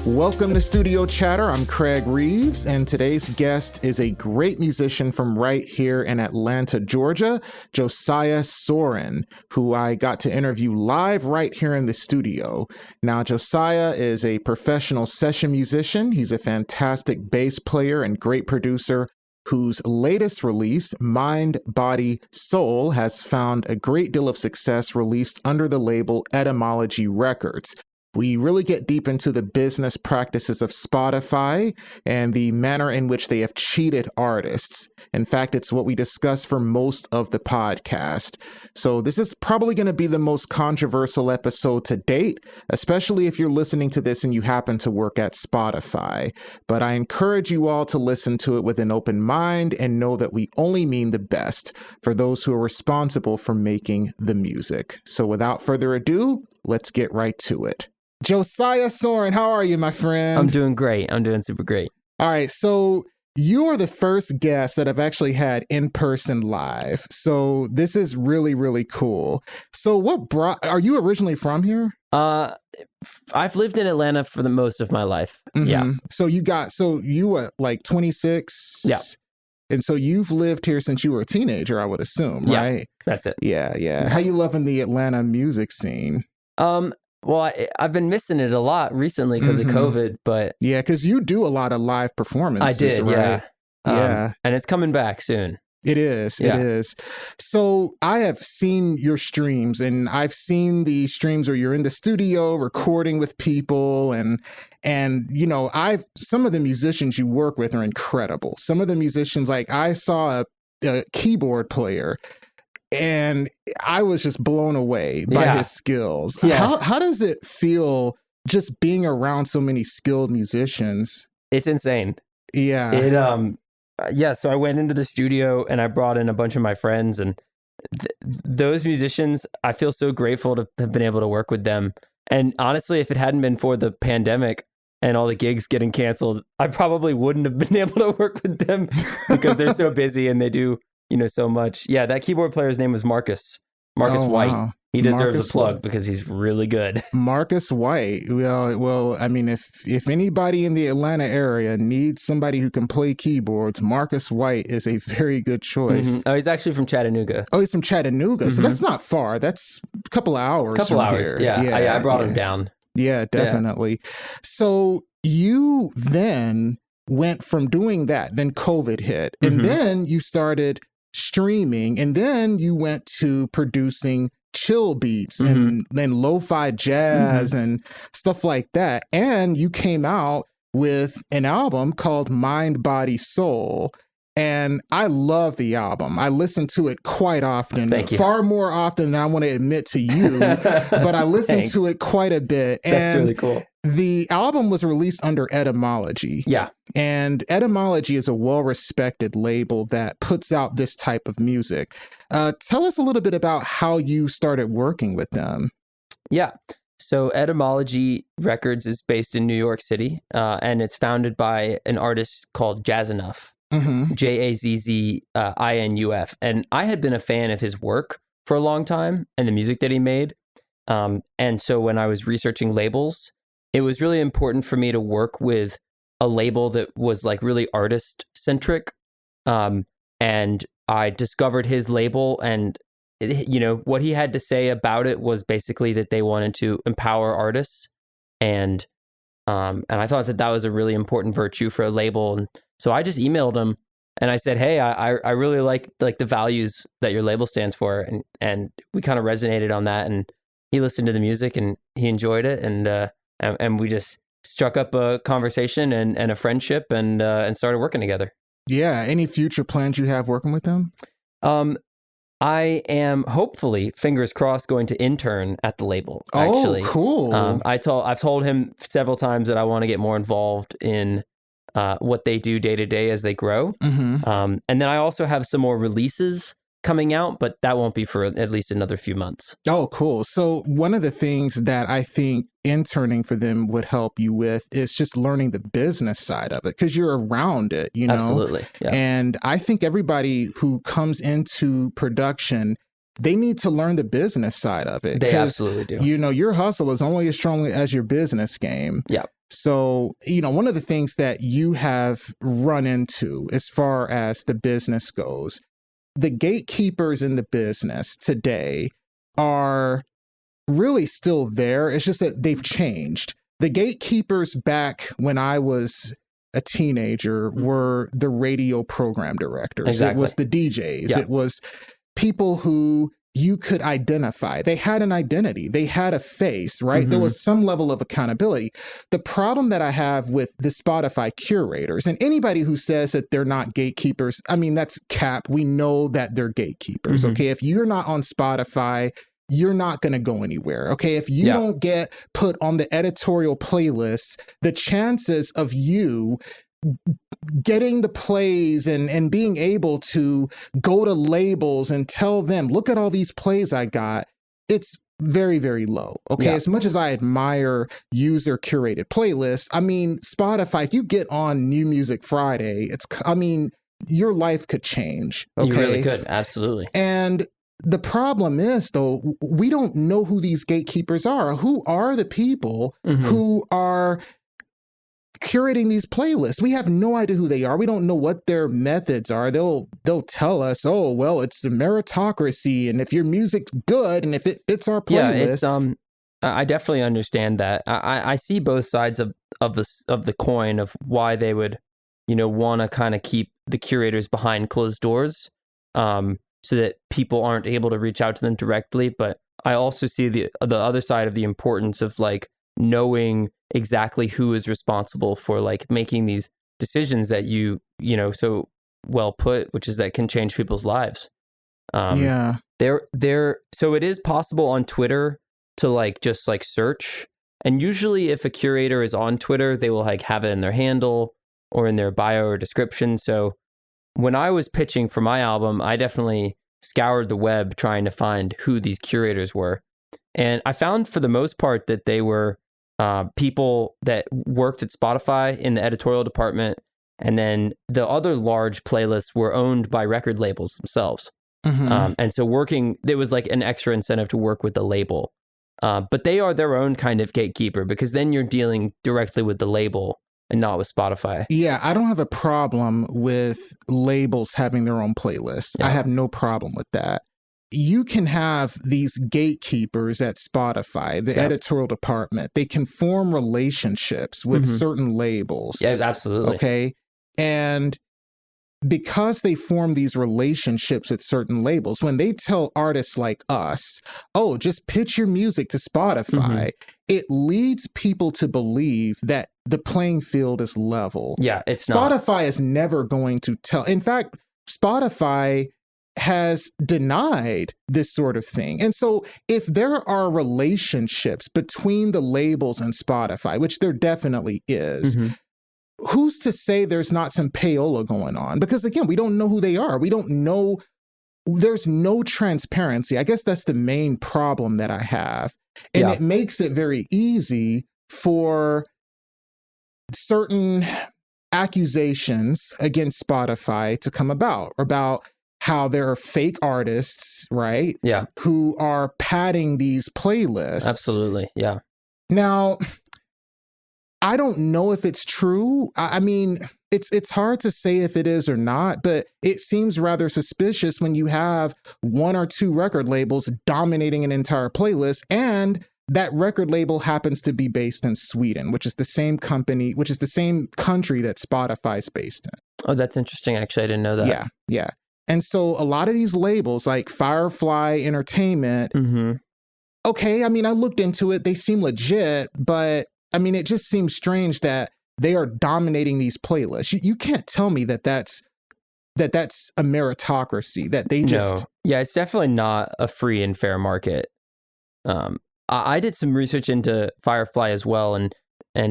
Welcome to Studio Chatter. I'm Craig Reeves, and today's guest is a great musician from right here in Atlanta, Georgia, Josiah Soren, who I got to interview live right here in the studio. Now, Josiah is a professional session musician. He's a fantastic bass player and great producer whose latest release, Mind, Body, Soul, has found a great deal of success released under the label Etymology Records. We really get deep into the business practices of Spotify and the manner in which they have cheated artists. In fact, it's what we discuss for most of the podcast. So this is probably going to be the most controversial episode to date, especially if you're listening to this and you happen to work at Spotify. But I encourage you all to listen to it with an open mind and know that we only mean the best for those who are responsible for making the music. So without further ado, let's get right to it. Josiah Soren, how are you, my friend? I'm doing great. I'm doing super great. All right. So you are the first guest that I've actually had in person live. So this is really, really cool. So are you originally from here? I've lived in Atlanta for the most of my life. Mm-hmm. Yeah. So you were like 26? Yeah. And so you've lived here since you were a teenager, I would assume, right? Yeah, that's it. Yeah. How you loving the Atlanta music scene? Well, I've been missing it a lot recently because of COVID, but... Yeah, because you do a lot of live performances, I did, right? Yeah. And it's coming back soon. It is. So I have seen your streams, and I've seen the streams where you're in the studio recording with people, and you know, some of the musicians you work with are incredible. Some of the musicians, like I saw a keyboard player, and I was just blown away by his skills. Yeah. How does it feel just being around so many skilled musicians? It's insane. Yeah. So I went into the studio and I brought in a bunch of my friends, and those musicians, I feel so grateful to have been able to work with them. And honestly, if it hadn't been for the pandemic and all the gigs getting canceled, I probably wouldn't have been able to work with them because they're so busy and they do, so much. Yeah, that keyboard player's name was Marcus White. Wow. He deserves a plug because he's really good. Marcus White. Well, I mean, if anybody in the Atlanta area needs somebody who can play keyboards, Marcus White is a very good choice. Mm-hmm. Oh, he's actually from Chattanooga. Oh, he's from Chattanooga. Mm-hmm. So that's not far. That's a couple of hours. Here. Yeah. I brought him down. Yeah, definitely. Yeah. So you then went from doing that, then COVID hit, and then you started streaming, and then you went to producing chill beats and then lo-fi jazz and stuff like that. And you came out with an album called Mind, Body, Soul. And I love the album. I listen to it quite often. Thank you. Far more often than I want to admit to you, but I listen to it quite a bit. That's really cool. The album was released under Etymology. Yeah. And Etymology is a well-respected label that puts out this type of music. Tell us a little bit about how you started working with them. Yeah. So Etymology Records is based in New York City, and it's founded by an artist called Jazzinuf. Jazzinuf. And I had been a fan of his work for a long time and the music that he made. And so when I was researching labels, it was really important for me to work with a label that was like really artist centric. And I discovered his label, and what he had to say about it was basically that they wanted to empower artists. And I thought that was a really important virtue for a label. And so I just emailed him and I said, hey, I really like the values that your label stands for. And we kind of resonated on that. And he listened to the music and he enjoyed it. And we just struck up a conversation and a friendship and started working together. Yeah. Any future plans you have working with them? I am hopefully, fingers crossed, going to intern at the label. Actually. Oh, cool. I've told him several times that I want to get more involved in what they do day to day as they grow. And then I also have some more releases coming out, but that won't be for at least another few months. Oh, cool. So one of the things that I think interning for them would help you with is just learning the business side of it, because you're around it, you know? Absolutely. Yeah. And I think everybody who comes into production, they need to learn the business side of it. They absolutely do. You know, your hustle is only as strong as your business game. Yeah. So, one of the things that you have run into as far as the business goes, the gatekeepers in the business today are really still there. It's just that they've changed. The gatekeepers back when I was a teenager were the radio program directors. Exactly. It was the DJs. Yeah. It was people who you could identify. They had an identity. They had a face, right? There was some level of accountability. The problem that I have with the Spotify curators and anybody who says that they're not gatekeepers, I mean, that's cap. We know that they're gatekeepers, okay? If you're not on Spotify, you're not going to go anywhere, okay? If you don't get put on the editorial playlist, the chances of you getting the plays and being able to go to labels and tell them, look at all these plays I got, it's very, very low. Okay. As much as I admire user curated playlists, I mean, Spotify, if you get on New Music Friday, your life could change. Okay. You really could. Absolutely. And the problem is, though, we don't know who these gatekeepers are. Who are the people who are curating these playlists? We have no idea who they are. We don't know what their methods are. They'll tell us, oh, well, it's a meritocracy, and if your music's good and if it fits our playlist. Yeah, it's I definitely understand that. I see both sides of the coin of why they would, want to kind of keep the curators behind closed doors, so that people aren't able to reach out to them directly. But I also see the other side of the importance of like knowing exactly who is responsible for like making these decisions that you so well put, which is that can change people's lives. So it is possible on Twitter to like just like search, and usually if a curator is on Twitter, they will like have it in their handle or in their bio or description. So when I was pitching for my album, I definitely scoured the web trying to find who these curators were, and I found for the most part that they were people that worked at Spotify in the editorial department, and then the other large playlists were owned by record labels themselves. And so there was like an extra incentive to work with the label, but they are their own kind of gatekeeper, because then you're dealing directly with the label and not with Spotify. Yeah, I don't have a problem with labels having their own playlists. I have no problem with that. You can have these gatekeepers at Spotify, the editorial department. They can form relationships with certain labels. Yeah, absolutely. Okay. And because they form these relationships with certain labels, when they tell artists like us, oh, just pitch your music to Spotify, it leads people to believe that the playing field is level. Yeah, it's Spotify not. Spotify is never going to tell. In fact, Spotify has denied this sort of thing. And so if there are relationships between the labels and Spotify, which there definitely is, who's to say there's not some payola going on? Because again, we don't know who they are. We don't know. There's no transparency. I guess that's the main problem that I have. And it makes it very easy for certain accusations against Spotify to come about how there are fake artists, right? Yeah. Who are padding these playlists. Absolutely. Yeah. Now, I don't know if it's true. I mean, it's hard to say if it is or not, but it seems rather suspicious when you have one or two record labels dominating an entire playlist, and that record label happens to be based in Sweden, which is the same country that Spotify's based in. Oh, that's interesting. Actually, I didn't know that. Yeah. And so a lot of these labels like Firefly Entertainment, okay, I mean, I looked into it. They seem legit, but I mean, it just seems strange that they are dominating these playlists. You can't tell me that that's a meritocracy, that they just... No. Yeah, it's definitely not a free and fair market. I did some research into Firefly as well, and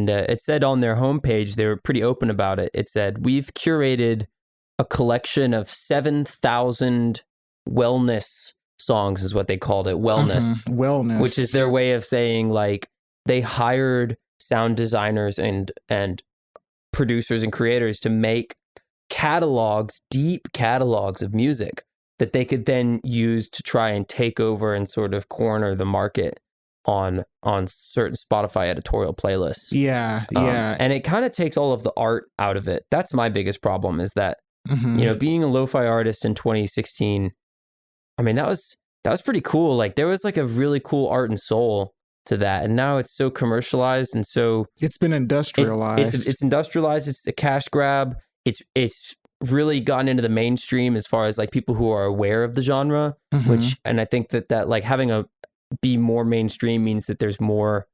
it said on their homepage, they were pretty open about it. It said, we've curated a collection of 7,000 wellness songs, is what they called it. Wellness. Wellness. Which is their way of saying, like, they hired sound designers and producers and creators to make catalogs, deep catalogs of music that they could then use to try and take over and sort of corner the market. on certain Spotify editorial playlists. Yeah, yeah. And it kind of takes all of the art out of it. That's my biggest problem, is that, being a lo-fi artist in 2016, I mean, that was pretty cool. Like, there was like a really cool art and soul to that. And now it's so commercialized, and so it's been industrialized. It's industrialized. It's a cash grab. It's really gotten into the mainstream as far as like people who are aware of the genre, and I think that like having be more mainstream means that there's more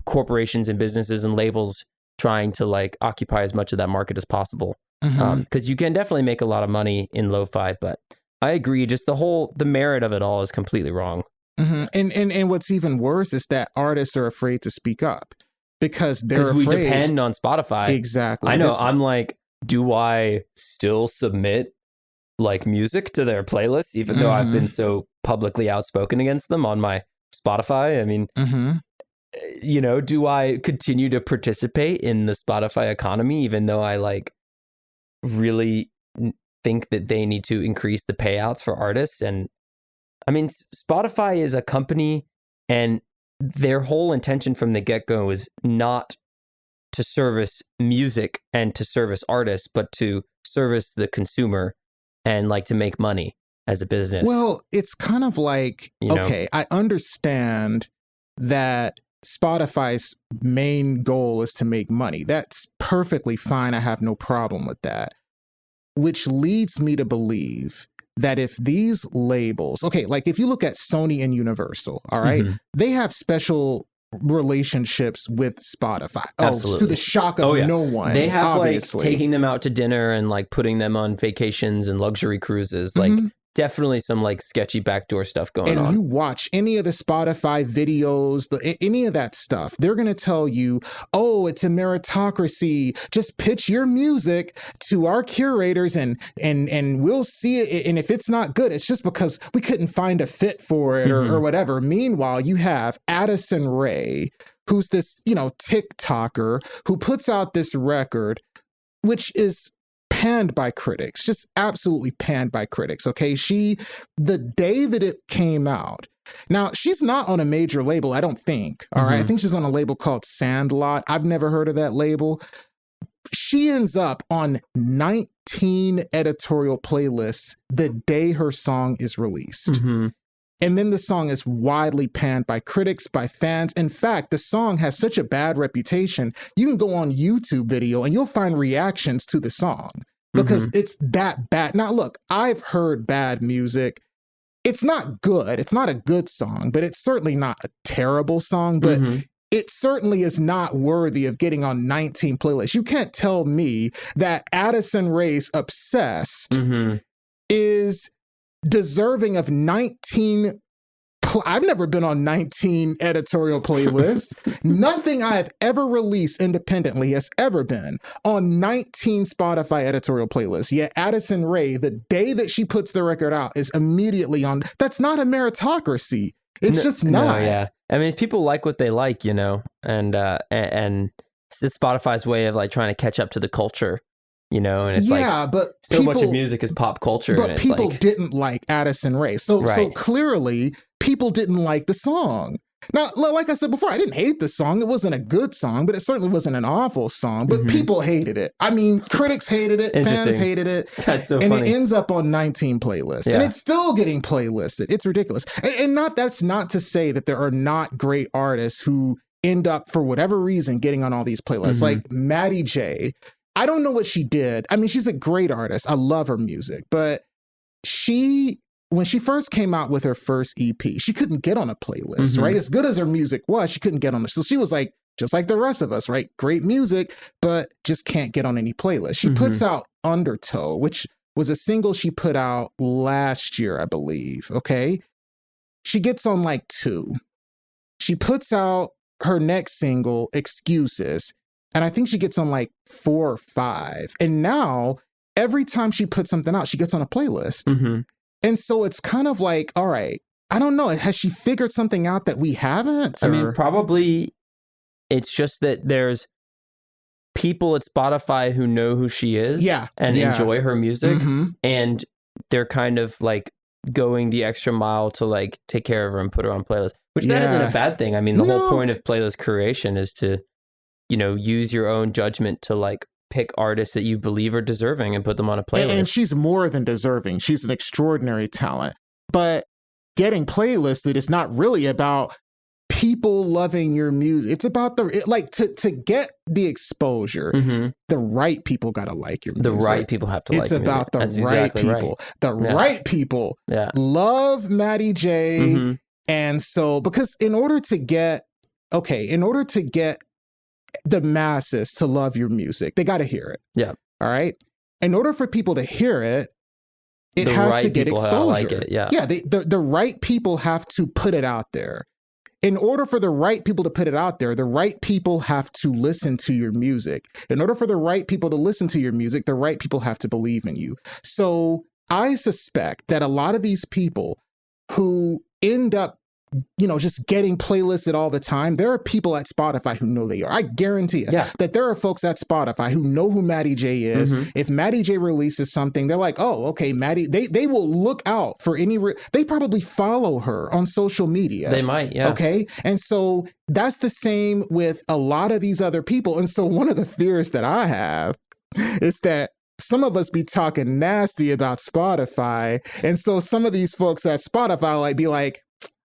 corporations and businesses and labels trying to like occupy as much of that market as possible. Because you can definitely make a lot of money in lo-fi, but I agree, just the merit of it all is completely wrong. And what's even worse is that artists are afraid to speak up because they're afraid. We depend on Spotify. Exactly. I know. I'm like, do I still submit like music to their playlists, even though I've been so publicly outspoken against them on my Spotify? I mean, do I continue to participate in the Spotify economy, even though I like really think that they need to increase the payouts for artists? And I mean, Spotify is a company, and their whole intention from the get-go is not to service music and to service artists, but to service the consumer and like to make money as a business. Well, it's kind of like, okay, I understand that Spotify's main goal is to make money. That's perfectly fine. I have no problem with that. Which leads me to believe that if these labels, okay, like if you look at Sony and Universal, all right, they have special relationships with Spotify. Absolutely. To the shock of no one. They have obviously. Like taking them out to dinner and like putting them on vacations and luxury cruises. Like definitely some like sketchy backdoor stuff going on. And you watch any of the Spotify videos, any of that stuff, they're going to tell you, oh, it's a meritocracy. Just pitch your music to our curators and we'll see it. And if it's not good, it's just because we couldn't find a fit for it or whatever. Meanwhile, you have Addison Rae, who's this, TikToker who puts out this record, which is panned by critics, just absolutely panned by critics. Okay. The day that it came out, now she's not on a major label, I don't think. All right. I think she's on a label called Sandlot. I've never heard of that label. She ends up on 19 editorial playlists the day her song is released. And then the song is widely panned by critics, by fans. In fact, the song has such a bad reputation. You can go on YouTube video and you'll find reactions to the song because it's that bad. Now, look, I've heard bad music. It's not good. It's not a good song, but it's certainly not a terrible song. But it certainly is not worthy of getting on 19 playlists. You can't tell me that Addison Rae's Obsessed is deserving of 19. I've never been on 19 editorial playlists. Nothing I've ever released independently has ever been on 19 Spotify editorial playlists. Yet Addison Rae, the day that she puts the record out, is immediately on. That's not a meritocracy. It's just not. No, yeah. I mean, people like what they like, and it's Spotify's way of like trying to catch up to the culture. And it's but so much of music is pop culture. But and it's people didn't like Addison Rae. So clearly people didn't like the song. Now, like I said before, I didn't hate the song. It wasn't a good song, but it certainly wasn't an awful song. But people hated it. I mean, critics hated it. Fans hated it. That's so funny. And it ends up on 19 playlists. Yeah. And it's still getting playlisted. It's ridiculous. And that's not to say that there are not great artists who end up, for whatever reason, getting on all these playlists. Like Maddie Jay. I don't know what she did. I mean, she's a great artist. I love her music. But when she first came out with her first EP, she couldn't get on a playlist, right? As good as her music was, she couldn't get on it. So she was like, just like the rest of us, right? Great music, but just can't get on any playlist. She puts out Undertow, which was a single she put out last year, I believe. Okay. She gets on like 2. She puts out her next single, Excuses. And I think she gets on like 4 or 5. And now every time she puts something out, she gets on a playlist. And so it's kind of like, all right, I don't know. Has she figured something out that we haven't? I mean, probably it's just that there's people at Spotify who know who she is and enjoy her music. And they're kind of like going the extra mile to like take care of her and put her on playlists, which that isn't a bad thing. I mean, the whole point of playlist curation is to, you know, use your own judgment to like pick artists that you believe are deserving and put them on a playlist. And she's more than deserving. She's an extraordinary talent. But getting playlisted is not really about people loving your music. It's about to get the exposure, the right people got to like your music. The right people have to like it. It's about the right people. Right. The right people love Maddie Jay. And so, because in order to get the masses to love your music, they got to hear it. Yeah. All right. In order for people to hear it, it has to get exposure. Like it. Yeah. Yeah. The right people have to put it out there. In order for the right people to put it out there, the right people have to listen to your music. In order for the right people to listen to your music, the right people have to believe in you. So I suspect that a lot of these people who end up, you know, just getting playlisted all the time, there are people at Spotify who know they are. I guarantee that there are folks at Spotify who know who Maddie Jay is. If Maddie Jay releases something, they're like, oh, okay, Maddie, they will look out for they probably follow her on social media. They might, yeah. Okay. And so that's the same with a lot of these other people. And so one of the fears that I have is that some of us be talking nasty about Spotify. And so some of these folks at Spotify like be like,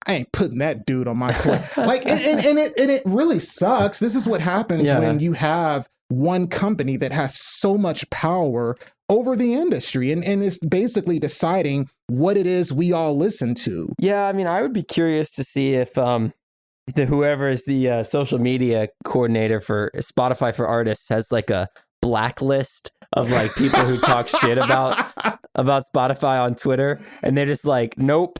I ain't putting that dude on my play. Like, and it really sucks. This is what happens when you have one company that has so much power over the industry and is basically deciding what it is we all listen to. Yeah, I mean, I would be curious to see if whoever is the social media coordinator for Spotify for Artists has like a blacklist of like people who talk shit about Spotify on Twitter, and they're just like, nope.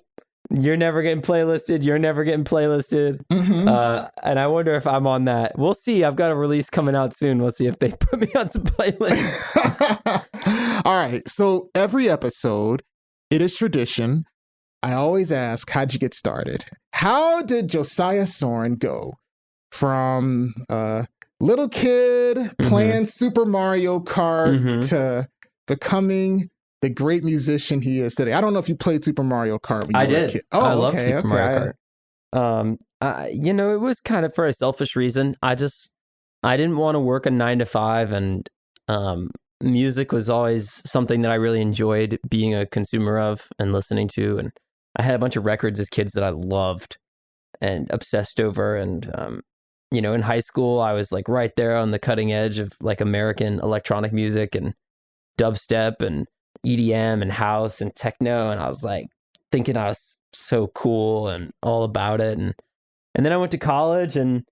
You're never getting playlisted. You're never getting playlisted. And I wonder if I'm on that. We'll see. I've got a release coming out soon. We'll see if they put me on some playlists. All right. So every episode, it is tradition. I always ask, how'd you get started? How did Josiah Soren go from a little kid playing Super Mario Kart to becoming the great musician he is today? I don't know if you played Super Mario Kart when you were a kid. Oh, I love Super Mario Kart. You know, it was kind of for a selfish reason. I didn't want to work a 9-to-5, and music was always something that I really enjoyed being a consumer of and listening to. And I had a bunch of records as kids that I loved and obsessed over. And you know, in high school, I was like right there on the cutting edge of like American electronic music and dubstep and EDM and house and techno, and I was like thinking I was so cool and all about it, and then I went to college and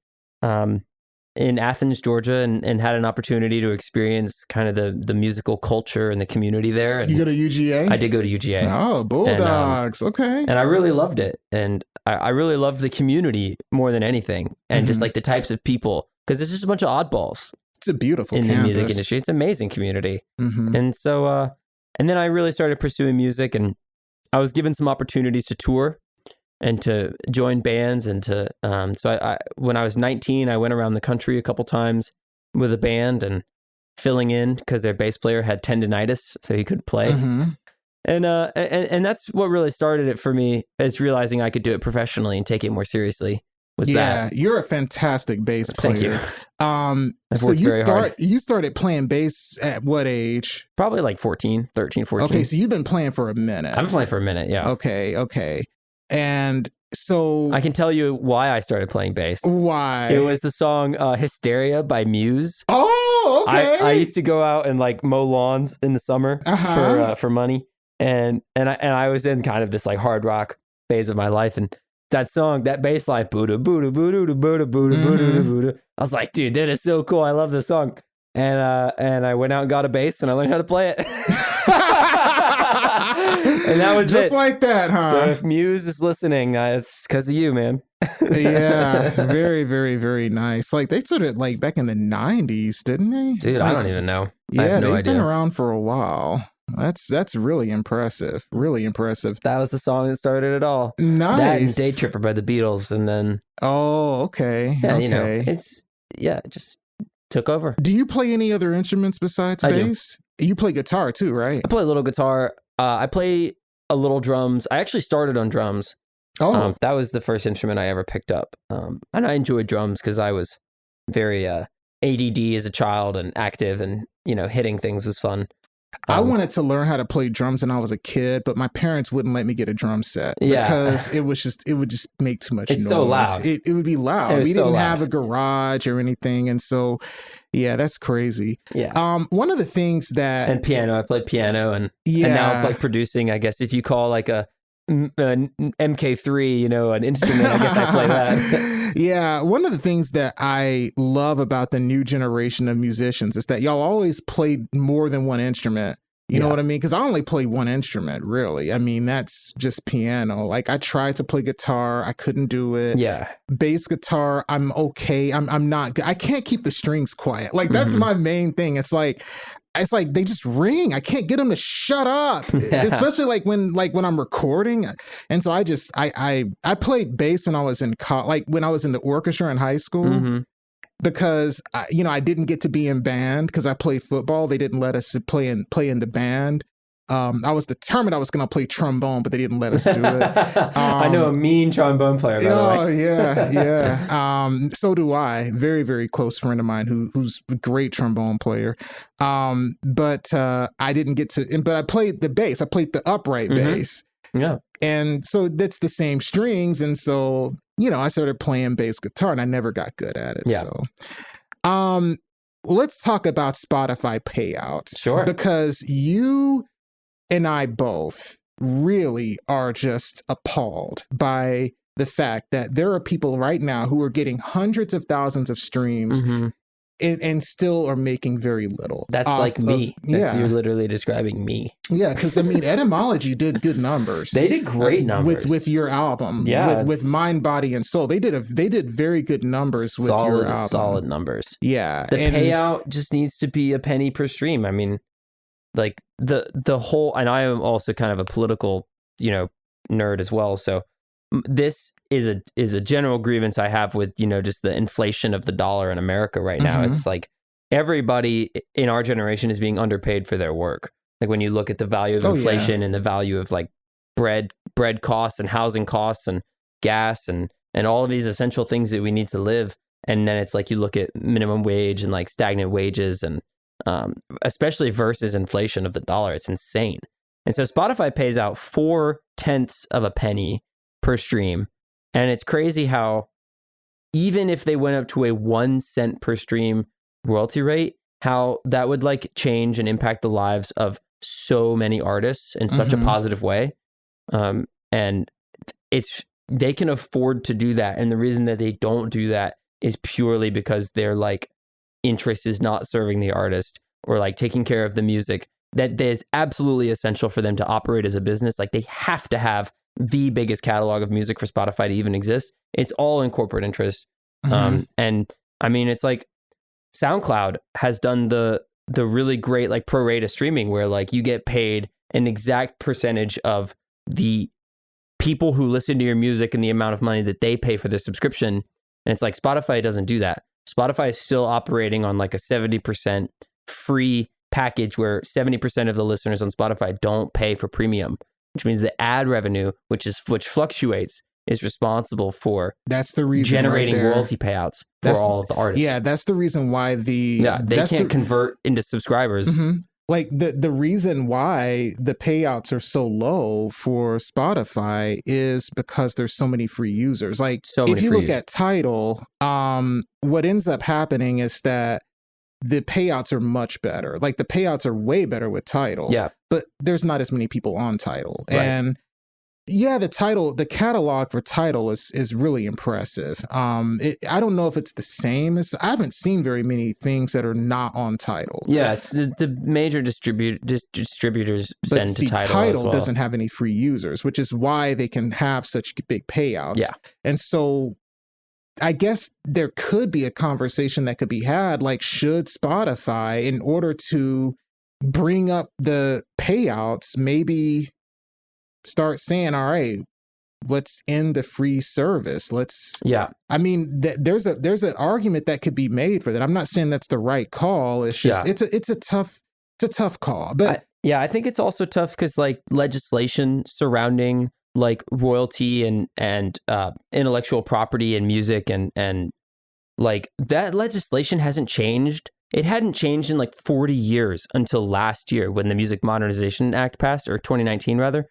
in Athens, Georgia, and had an opportunity to experience kind of the musical culture and the community there. And you go to UGA? I did go to UGA. Oh, Bulldogs. Okay. And I really loved it, and I really loved the community more than anything, and just like the types of people, because it's just a bunch of oddballs. It's a beautiful in campus. The music industry. It's an amazing community, and so. And then I really started pursuing music, and I was given some opportunities to tour and to join bands. And to so I when I was 19, I went around the country a couple times with a band and filling in because their bass player had tendinitis, so he couldn't play. And that's what really started it for me, is realizing I could do it professionally and take it more seriously. You're a fantastic bass player. Thank you. So you started playing bass at what age? Probably like 13, 14. Okay, so you've been playing for a minute. I've been playing for a minute, yeah. Okay. And so I can tell you why I started playing bass. Why? It was the song Hysteria by Muse. Oh, okay. I used to go out and like mow lawns in the summer for money. And I was in kind of this like hard rock phase of my life, and that song, that bass line, Buddha, Buddha, Buddha, Buddha, Buddha, Buddha, Buddha. I was like, dude, that is so cool. I love this song. And I went out and got a bass and I learned how to play it. And that was just like that, huh? So if Muse is listening, it's because of you, man. Yeah, very, very, very nice. Like they started like back in the 90s, didn't they? Dude, like, I don't even know. Yeah, I have no they've idea. been around for a while. That's really impressive. Really impressive. That was the song that started it all. Nice. That and Day Tripper by the Beatles, and then okay. Yeah, okay. you know, it just took over. Do you play any other instruments besides bass? You play guitar too, right? I play a little guitar. I play a little drums. I actually started on drums. Oh, That was the first instrument I ever picked up. And I enjoyed drums because I was very ADD as a child and active, and, hitting things was fun. I wanted to learn how to play drums when I was a kid, but my parents wouldn't let me get a drum set because it would just make too much noise. It's so loud. It would be loud. We didn't have a garage or anything. And so, yeah, that's crazy. Yeah. One of the things that... And piano. I played piano and now I'm like producing, I guess if you call like an MK3, an instrument, I guess I play that. Yeah, one of the things that I love about the new generation of musicians is that y'all always played more than one instrument. You know what I mean? Because I only play one instrument, really. I mean, that's just piano. Like, I tried to play guitar. I couldn't do it. Yeah. Bass guitar, I'm okay. I'm not good. I can't keep the strings quiet. Like, that's my main thing. It's like they just ring. I can't get them to shut up, especially like when I'm recording. And so I played bass when I was in when I was in the orchestra in high school, because I didn't get to be in band because I played football. They didn't let us play in the band. I was determined I was going to play trombone, but they didn't let us do it. I know a mean trombone player, by the way. Oh, yeah. So do I. Very, very close friend of mine who's a great trombone player. But I didn't get to, but I played the bass. I played the upright bass. Yeah. And so that's the same strings. And so, I started playing bass guitar and I never got good at it. Yeah. So, let's talk about Spotify payouts. Sure. Because you and I both really are just appalled by the fact that there are people right now who are getting hundreds of thousands of streams and still are making very little. That's like me. You're literally describing me. Yeah, because Etymology did good numbers. They did great numbers with your album. Yeah, with Mind, Body, and Soul. They did very good numbers with your album. Solid numbers. Yeah, the payout just needs to be a penny per stream. I mean, like the whole, and I am also kind of a political, nerd as well. So this is a general grievance I have with, just the inflation of the dollar in America right now. It's like everybody in our generation is being underpaid for their work. Like when you look at the value of inflation and the value of like bread costs and housing costs and gas and all of these essential things that we need to live. And then it's like you look at minimum wage and like stagnant wages and especially versus inflation of the dollar. It's insane. And so Spotify pays out 0.4 of a penny per stream. And it's crazy how even if they went up to a 1 cent per stream royalty rate, how that would like change and impact the lives of so many artists in such a positive way. And they can afford to do that. And the reason that they don't do that is purely because their like interest is not serving the artist or like taking care of the music that is absolutely essential for them to operate as a business. Like they have to have the biggest catalog of music for Spotify to even exist. It's all in corporate interest. And I mean, it's like SoundCloud has done the really great like pro rata streaming where like you get paid an exact percentage of the people who listen to your music and the amount of money that they pay for their subscription. And it's like Spotify doesn't do that. Spotify is still operating on like a 70% free package where 70% of the listeners on Spotify don't pay for premium, which means the ad revenue, which fluctuates, is responsible for that's the reason generating right royalty payouts for all of the artists. Yeah, that's the reason why they can't convert into subscribers. Like the reason why the payouts are so low for Spotify is because there's so many free users. Like if you look at Tidal, what ends up happening is that the payouts are much better. Like the payouts are way better with Tidal. Yeah. But there's not as many people on Tidal. Right. And yeah, the catalog for Tidal is really impressive. I don't know if it's the same as, I haven't seen very many things that are not on Tidal. Yeah, it's the major distributors send to Tidal. Tidal as well. doesn't have any free users, which is why they can have such big payouts. Yeah. And so I guess there could be a conversation that could be had, like, should Spotify, in order to bring up the payouts, maybe start saying, all right, let's end the free service. I mean, there's an argument that could be made for that. I'm not saying that's the right call. It's just, it's a tough call. But Yeah, I think it's also tough because like legislation surrounding like royalty and intellectual property and music and like that legislation hasn't changed. It hadn't changed in like 40 years until last year when the Music Modernization Act passed, or 2019 rather.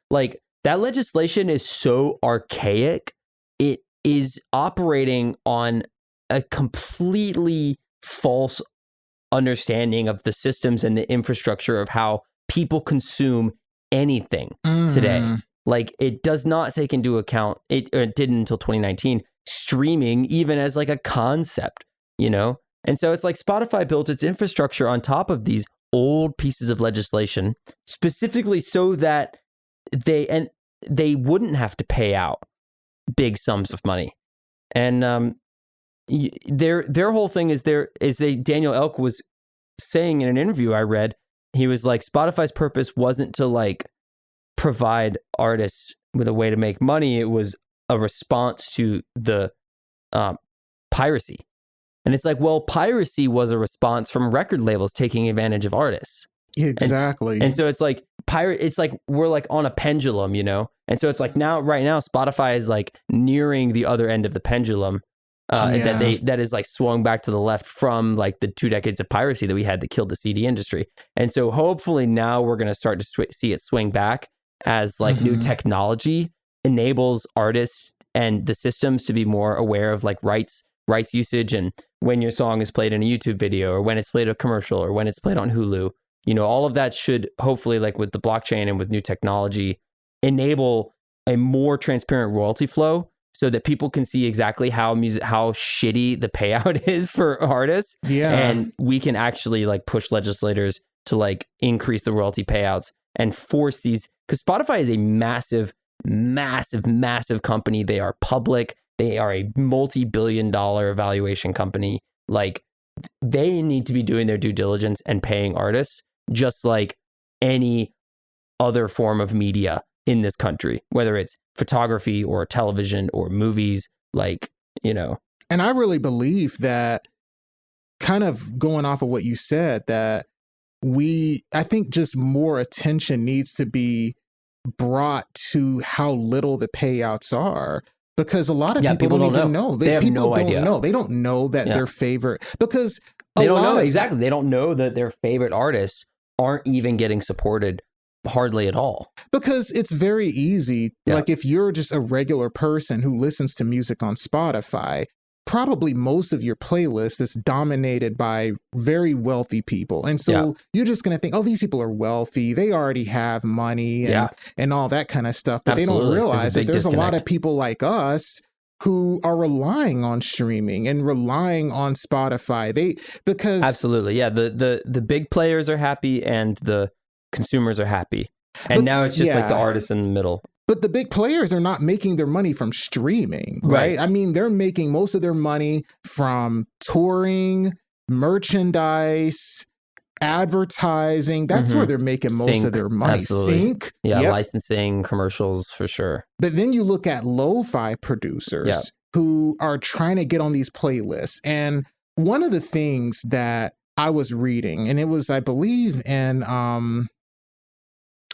Like that legislation is so archaic. It is operating on a completely false understanding of the systems and the infrastructure of how people consume anything today. Like it does not take into account, it didn't until 2019, streaming even as like a concept, you know? And so it's like Spotify built its infrastructure on top of these old pieces of legislation, specifically so that they wouldn't have to pay out big sums of money. And their whole thing is Daniel Elk was saying in an interview I read, he was like, Spotify's purpose wasn't to like provide artists with a way to make money. It was a response to the piracy. And it's like, well, piracy was a response from record labels taking advantage of artists. Exactly. And so it's like it's like we're like on a pendulum, you know? And so it's like right now Spotify is like nearing the other end of the pendulum. That is like swung back to the left from like the 2 decades of piracy that we had that killed the CD industry. And so hopefully now we're going to start to see it swing back as like new technology enables artists and the systems to be more aware of like rights usage, and when your song is played in a YouTube video, or when it's played a commercial, or when it's played on Hulu, you know, all of that should hopefully, like with the blockchain and with new technology, enable a more transparent royalty flow so that people can see exactly how shitty the payout is for artists. Yeah. And we can actually like push legislators to like increase the royalty payouts and force these, because Spotify is a massive company. They are public. They are a multi-billion-dollar valuation company. Like they need to be doing their due diligence and paying artists just like any other form of media in this country, whether it's photography or television or movies, like, you know. And I really believe that, kind of going off of what you said, that I think just more attention needs to be brought to how little the payouts are. Because a lot of people don't even know. They have no idea. They don't know that their favorite, because they don't know exactly. They don't know that their favorite artists aren't even getting supported hardly at all. Because it's very easy. Like if you're just a regular person who listens to music on Spotify, probably most of your playlist is dominated by very wealthy people. And so you're just going to think, oh, these people are wealthy. They already have money and all that kind of stuff. But they don't realize that there's a lot of people like us who are relying on streaming and relying on Spotify. Because absolutely. Yeah. The big players are happy and the consumers are happy. And now it's just like the artists in the middle. But the big players are not making their money from streaming, right? I mean, they're making most of their money from touring, merchandise, advertising. That's where they're making most of their money. Absolutely. Sync. Yeah, licensing, commercials, for sure. But then you look at lo-fi producers who are trying to get on these playlists. And one of the things that I was reading, and it was, I believe, in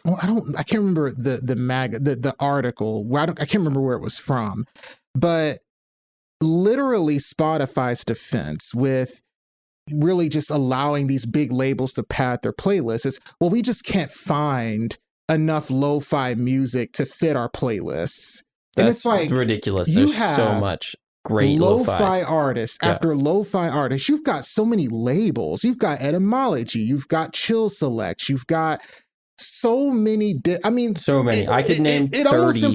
I can't remember the article. I can't remember where it was from, but literally Spotify's defense with really just allowing these big labels to pad their playlists is, well, we just can't find enough lo-fi music to fit our playlists. And it's like ridiculous. There's so much great lo-fi artists after lo-fi artists. You've got so many labels. You've got Etymology. You've got Chill Selects. You've got so many. So many. I could name 30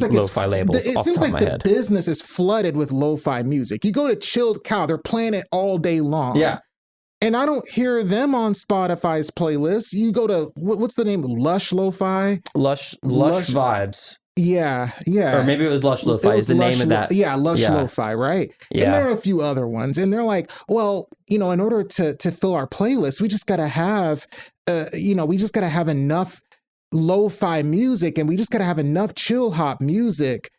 lo-fi labels off the top of my head. It seems like the business is flooded with lo-fi music. You go to Chilled Cow, they're playing it all day long. Yeah. And I don't hear them on Spotify's playlist. You go to, what's the name? Lush Lo-Fi? Lush Vibes. Yeah. Or maybe it was Lush Lo-Fi is the name of that. Yeah, Lush Lo-Fi, right? Yeah. And there are a few other ones. And they're like, well, in order to fill our playlist, we just got to have, enough lo-fi music, and we just got to have enough chill hop music.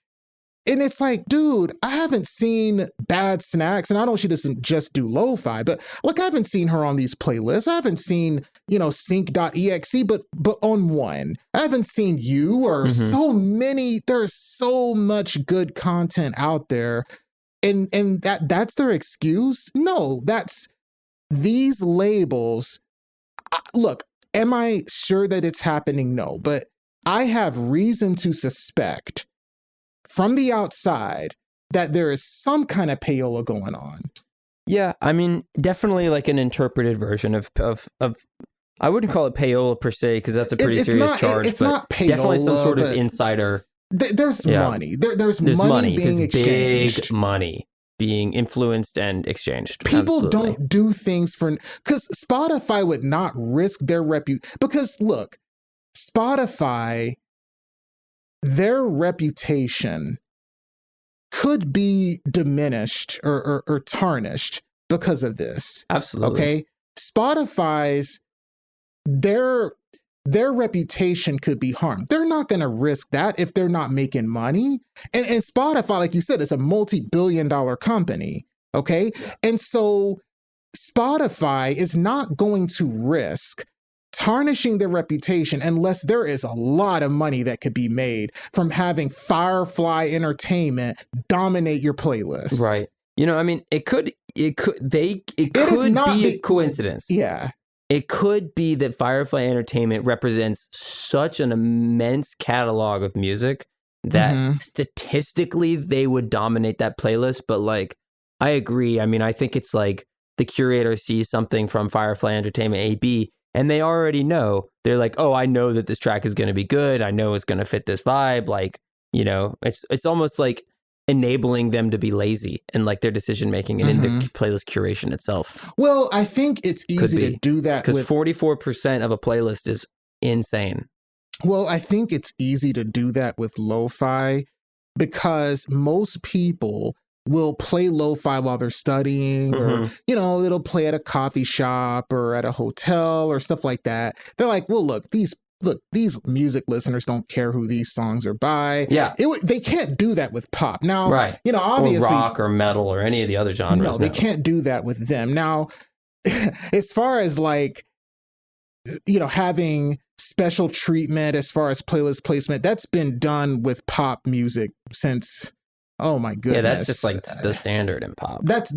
And it's like, dude, I haven't seen Bad Snacks, and I know she doesn't just do lo-fi, but look, I haven't seen her on these playlists. I haven't seen, sync.exe, but on one. I haven't seen you or so many. There's so much good content out there. And that's their excuse? No, that's these labels. Look, am I sure that it's happening? No, but I have reason to suspect from the outside that there is some kind of payola going on. Yeah, I mean, definitely like an interpreted version of I wouldn't call it payola per se, because that's a pretty serious charge. It's but not payola, definitely some sort of insider. There's money. There's money being exchanged. Big money being influenced and exchanged. People Absolutely. don't do things because Spotify would not risk their reputation. Because look, Spotify, their reputation could be diminished or tarnished because of this. Absolutely. Okay. Spotify's, their reputation could be harmed. They're not going to risk that if they're not making money. And Spotify, like you said, is a multi-billion-dollar company. Okay. And so Spotify is not going to risk tarnishing their reputation unless there is a lot of money that could be made from having Firefly Entertainment dominate your playlist. Right. I mean, it could be a coincidence. Yeah. It could be that Firefly Entertainment represents such an immense catalog of music that statistically they would dominate that playlist. But like, I agree. I mean, I think it's like the curator sees something from Firefly Entertainment AB and they already know. They're like, oh, I know that this track is going to be good. I know it's going to fit this vibe. Like, it's almost like enabling them to be lazy in like their decision making and in the playlist curation itself. Well, I think it's easy to do that because 44% of a playlist is insane. Well, I think it's easy to do that with lo-fi because most people will play lo-fi while they're studying or, it'll play at a coffee shop or at a hotel or stuff like that. They're like, well, look, these music listeners don't care who these songs are by. Yeah. They can't do that with pop. Now, right. Obviously. Or rock or metal or any of the other genres. No, they can't do that with them. Now, as far as like, having special treatment as far as playlist placement, that's been done with pop music since, oh my goodness. Yeah, that's just like the standard in pop. That's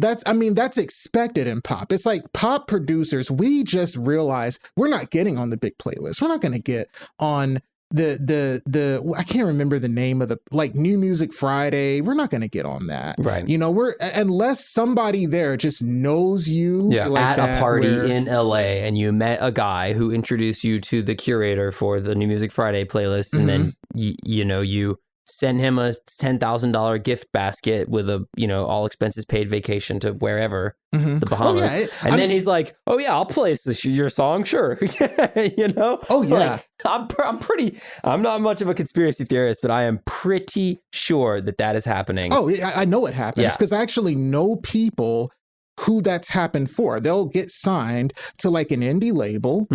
expected in pop. It's like pop producers, we just realize we're not getting on the big playlist. We're not going to get on the I can't remember the name of the like New Music Friday. We're not going to get on that. Right. We're unless somebody there just knows you. Yeah. Like at a party in LA and you met a guy who introduced you to the curator for the New Music Friday playlist, and then you send him a $10,000 gift basket with a, all expenses paid vacation to wherever, the Bahamas. Oh, yeah. Then he's like, oh yeah, I'll play your song. Sure. Oh yeah. Like, I'm not much of a conspiracy theorist, but I am pretty sure that is happening. Oh, yeah, I know it happens because I actually know people who that's happened for. They'll get signed to like an indie label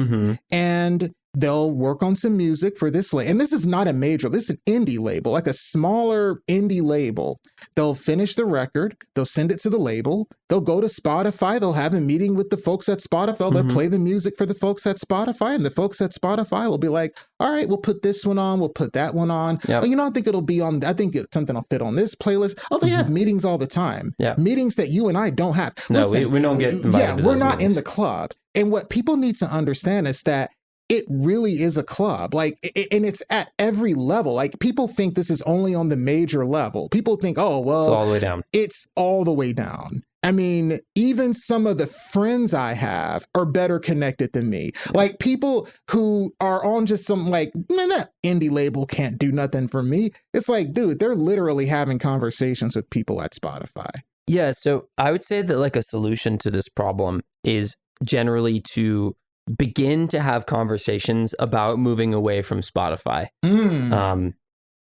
and they'll work on some music for this label. And this is not a major, this is an indie label, like a smaller indie label. They'll finish the record. They'll send it to the label. They'll go to Spotify. They'll have a meeting with the folks at Spotify. They'll play the music for the folks at Spotify. And the folks at Spotify will be like, all right, we'll put this one on. We'll put that one on. Yep. I think it'll be on, I think something will fit on this playlist. Oh, they have meetings all the time. Yeah. Meetings that you and I don't have. No, listen, we don't get invited to we're not meetings. In the club. And what people need to understand is that it really is a club, like, and it's at every level. Like, people think this is only on the major level. People think, oh, well, it's all the way down. It's all the way down. I mean, even some of the friends I have are better connected than me. Like, people who are on just some like, man, that indie label can't do nothing for me. It's like, dude, they're literally having conversations with people at Spotify. Yeah. So I would say that like a solution to this problem is generally to begin to have conversations about moving away from Spotify.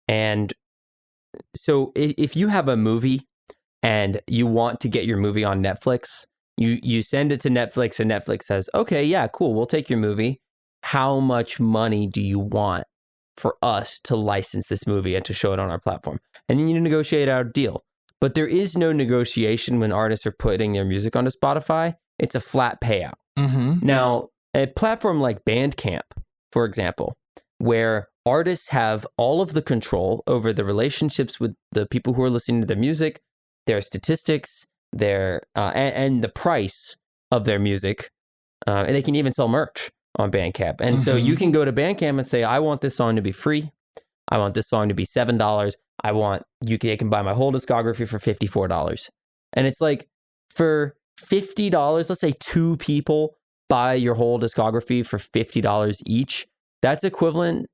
And so if you have a movie and you want to get your movie on Netflix, you send it to Netflix and Netflix says, okay, yeah, cool, we'll take your movie. How much money do you want for us to license this movie and to show it on our platform. And then you negotiate out a deal. But there is no negotiation when artists are putting their music onto Spotify. It's a flat payout. Now, a platform like Bandcamp, for example, where artists have all of the control over the relationships with the people who are listening to their music, their statistics, their and the price of their music, and they can even sell merch on Bandcamp. And so you can go to Bandcamp and say, I want this song to be free. I want this song to be $7. I want they can buy my whole discography for $54. And it's like, for $50, let's say 2 people buy your whole discography for $50 each. That's equivalent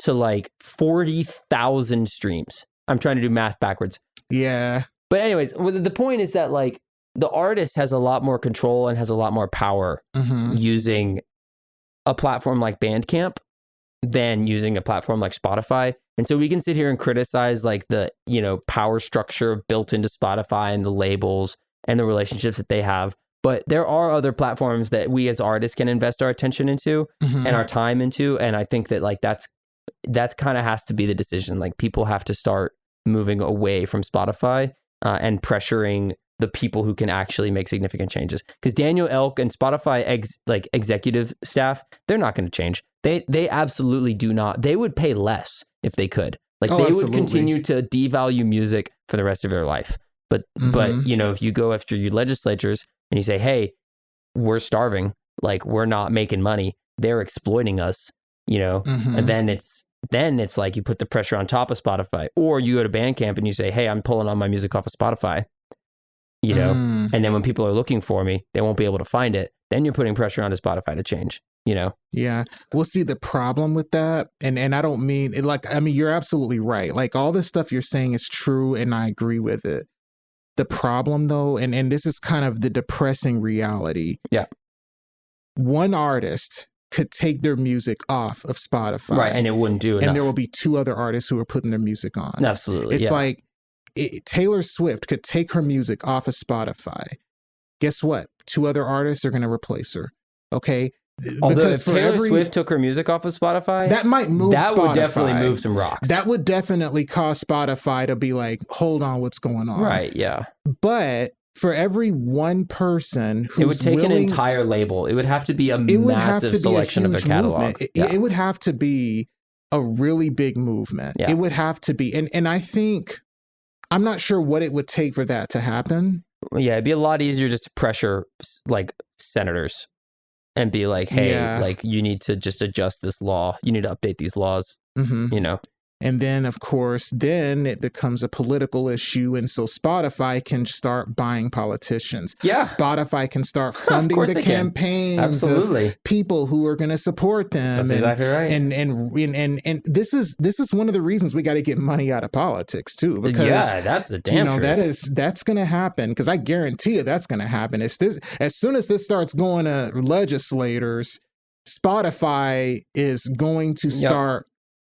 to like 40,000 streams. I'm trying to do math backwards. Yeah. But anyways, the point is that like the artist has a lot more control and has a lot more power using a platform like Bandcamp than using a platform like Spotify. And so we can sit here and criticize like the, power structure built into Spotify and the labels and the relationships that they have. But there are other platforms that we as artists can invest our attention into and our time into. And I think that like that's kind of has to be the decision. Like people have to start moving away from Spotify and pressuring the people who can actually make significant changes. Because Daniel Elk and Spotify executive staff, they're not going to change. They absolutely do not. They would pay less if they could. Like they would continue to devalue music for the rest of their life. But if you go after your legislatures and you say, hey, we're starving, like we're not making money, they're exploiting us, and then it's like you put the pressure on top of Spotify. Or you go to Bandcamp and you say, hey, I'm pulling all my music off of Spotify, and then when people are looking for me, they won't be able to find it. Then you're putting pressure onto Spotify to change. Yeah. Well, see, the problem with that, and I don't mean it you're absolutely right. Like all this stuff you're saying is true and I agree with it. The problem though, and this is kind of the depressing reality. Yeah. One artist could take their music off of Spotify. Right. And it wouldn't do enough. And there will be 2 other artists who are putting their music on. Absolutely. It's like Taylor Swift could take her music off of Spotify. Guess what? 2 other artists are going to replace her. Okay. Although if Taylor Swift took her music off of Spotify, that might move that Spotify. Would definitely move some rocks. That would definitely cause Spotify to be like, hold on, what's going on? Right, yeah. But for every one person who's it would take an entire label. It would have to be a massive selection of their catalog. It would have to be a really big movement. Yeah. It would have to be. And I think, I'm not sure what it would take for that to happen. Yeah, it'd be a lot easier just to pressure like senators and be like, hey, like you need to just adjust this law. You need to update these laws, And then, of course, then it becomes a political issue. And so Spotify can start buying politicians. Yeah. Spotify can start funding the campaigns of people who are going to support them. That's exactly right. And this is one of the reasons we got to get money out of politics, too. Because, that's the damn truth. That's going to happen. Because I guarantee you that's going to happen. As soon as this starts going to legislators, Spotify is going to start,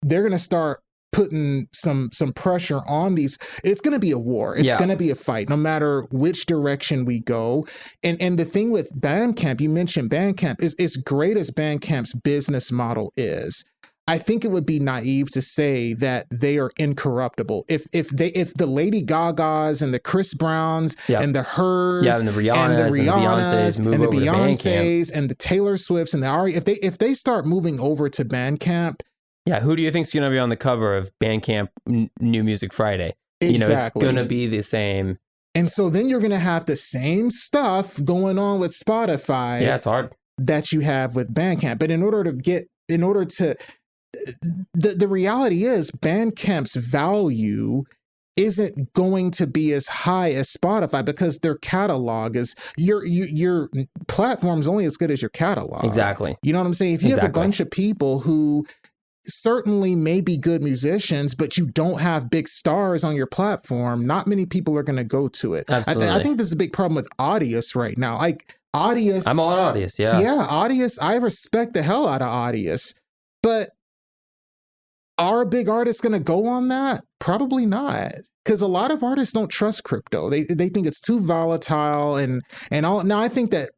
they're going to start putting some pressure on these. It's going to be a war. It's going to be a fight, no matter which direction we go. And the thing with Bandcamp, you mentioned Bandcamp, is as great as Bandcamp's business model is, I think it would be naive to say that they are incorruptible. If the Lady Gagas and the Chris Browns and the Hers and the Rihannas and the Beyoncés and the Taylor Swifts and the Ari, if they start moving over to Bandcamp. Yeah, who do you think is going to be on the cover of Bandcamp New Music Friday? Exactly. It's going to be the same. And so then you're going to have the same stuff going on with Spotify. Yeah, it's hard. That you have with Bandcamp. But the reality is Bandcamp's value isn't going to be as high as Spotify because their catalog is your platform's only as good as your catalog. Exactly. You know what I'm saying? If you have a bunch of people who certainly may be good musicians, but you don't have big stars on your platform, not many people are going to go to it. Absolutely. I think this is a big problem with Audius right now. Like Audius. I'm all on Audius, yeah. Yeah, Audius, I respect the hell out of Audius, but are big artists going to go on that? Probably not. Because a lot of artists don't trust crypto. They think it's too volatile and all. Now, I think that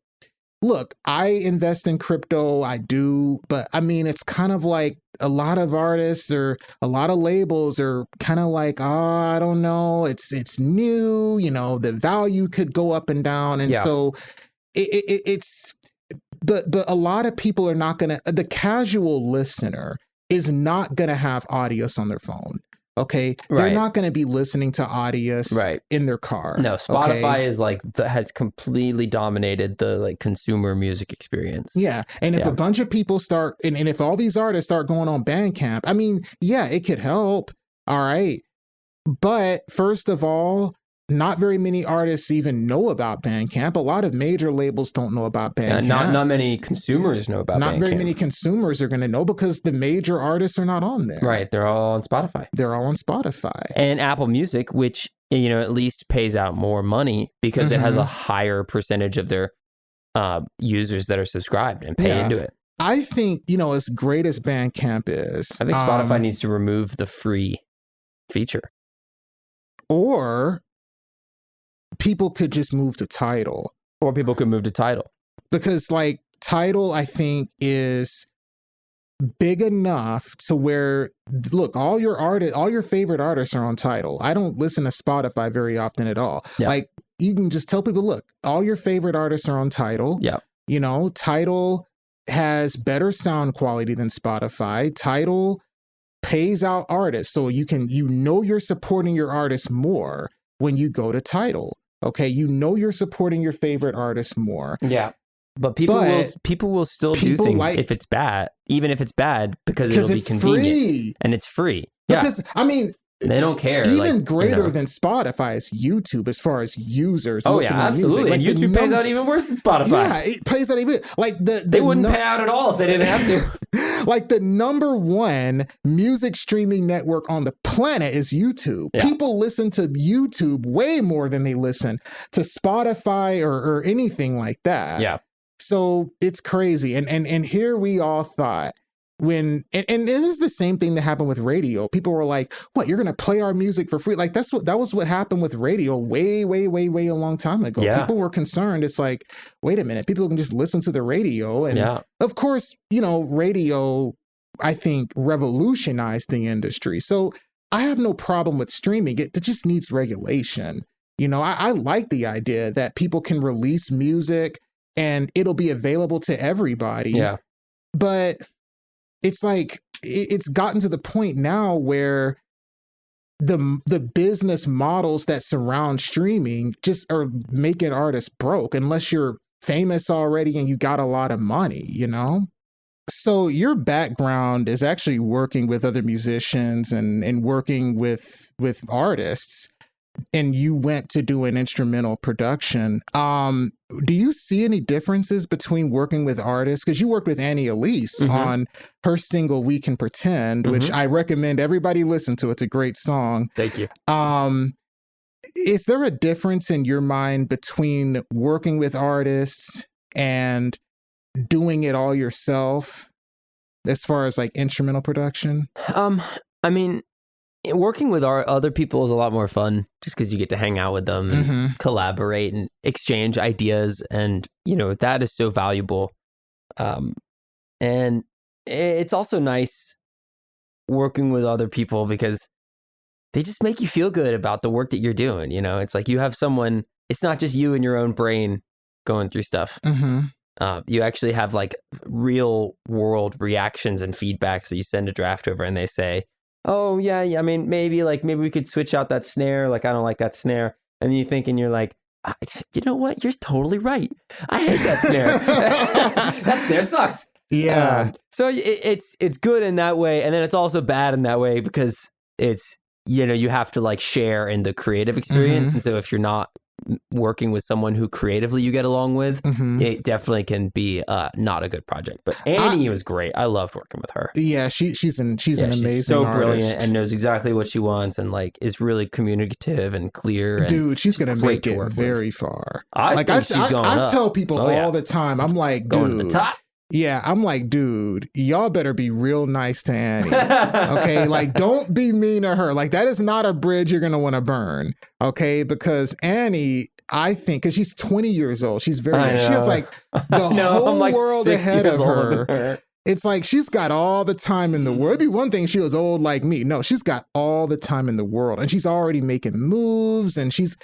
look, I invest in crypto, I do, but I mean, it's kind of like a lot of artists or a lot of labels are kind of like, oh, I don't know, it's new, you know, the value could go up and down. And so it's, but a lot of people are not going to, the casual listener is not going to have Audios on their phone. Okay. They're not going to be listening to Audios in their car. No, Spotify is like, has completely dominated the like consumer music experience. Yeah. And if a bunch of people start, and if all these artists start going on Bandcamp, I mean, yeah, it could help. All right. But first of all, not very many artists even know about Bandcamp. A lot of major labels don't know about Bandcamp. Not many consumers know about Bandcamp. Not very many consumers are going to know because the major artists are not on there. Right. They're all on Spotify. And Apple Music, which, you know, at least pays out more money because it has a higher percentage of their users that are subscribed and pay into it. I think, you know, as great as Bandcamp is, I think Spotify needs to remove the free feature. Or people could just move to Tidal. Because like Tidal, I think, is big enough to where, look, all your favorite artists are on Tidal. I don't listen to Spotify very often at all. Yeah. Like you can just tell people, look, all your favorite artists are on Tidal. Yeah. You know, Tidal has better sound quality than Spotify. Tidal pays out artists. So you're supporting your artists more when you go to Tidal. Okay, you know you're supporting your favorite artists more. Yeah. But people will still do things if it's bad, even if it's bad, because it'll be convenient. Free. And it's free. Because, I mean, they don't care. Even greater than Spotify is YouTube as far as users. Oh yeah, absolutely. Like, and YouTube pays out even worse than Spotify. Yeah, it pays out even like they wouldn't pay out at all if they didn't have to. Like the number one music streaming network on the planet is YouTube. Yeah. People listen to YouTube way more than they listen to Spotify or anything like that. Yeah. So it's crazy. And here we all thought, and it is the same thing that happened with radio. People were like, what, you're going to play our music for free? Like that was what happened with radio way a long time ago. Yeah. People were concerned. It's like, wait a minute, people can just listen to the radio. And of course, you know, radio, I think, revolutionized the industry. So I have no problem with streaming. It just needs regulation. You know, I like the idea that people can release music and it'll be available to everybody. Yeah. But it's like, it's gotten to the point now where the business models that surround streaming just are making artists broke unless you're famous already and you got a lot of money, you know? So your background is actually working with other musicians and working with artists, and you went to do an instrumental production. Do you see any differences between working with artists? Because you worked with Annie Elise on her single We Can Pretend, which I recommend everybody listen to. It's a great song. Thank you. Is there a difference in your mind between working with artists and doing it all yourself as far as like instrumental production? I mean, working with other people is a lot more fun just because you get to hang out with them and collaborate and exchange ideas. And, you know, that is so valuable. And it's also nice working with other people because they just make you feel good about the work that you're doing. You know, it's like you have someone, it's not just you in your own brain going through stuff. You actually have like real world reactions and feedbacks that you send a draft over and they say, oh yeah, I mean, maybe we could switch out that snare. Like, I don't like that snare. And you think, and you're like, you know what? You're totally right. I hate that snare. That snare sucks. Yeah. So it's good in that way. And then it's also bad in that way because it's, you know, you have to like share in the creative experience. And so if you're not working with someone who creatively you get along with, it definitely can be not a good project. But Annie was great. I loved working with her. Yeah, she's an amazing so artist. Brilliant and knows exactly what she wants and like is really communicative and clear. And dude, she's gonna make it very far. I think she's going up. I tell people all the time, I'm like, going dude, to the top. Yeah, I'm like, dude, y'all better be real nice to Annie. Okay, like don't be mean to her. Like that is not a bridge you're gonna want to burn. Okay, because Annie, I think, because she's 20 years old, she's very young. She has like the whole I'm like world 6 ahead years of older her. than her. It's like she's got all the time in the world. It'd be one thing if she was old like me. No, she's got all the time in the world, and she's already making moves, and she's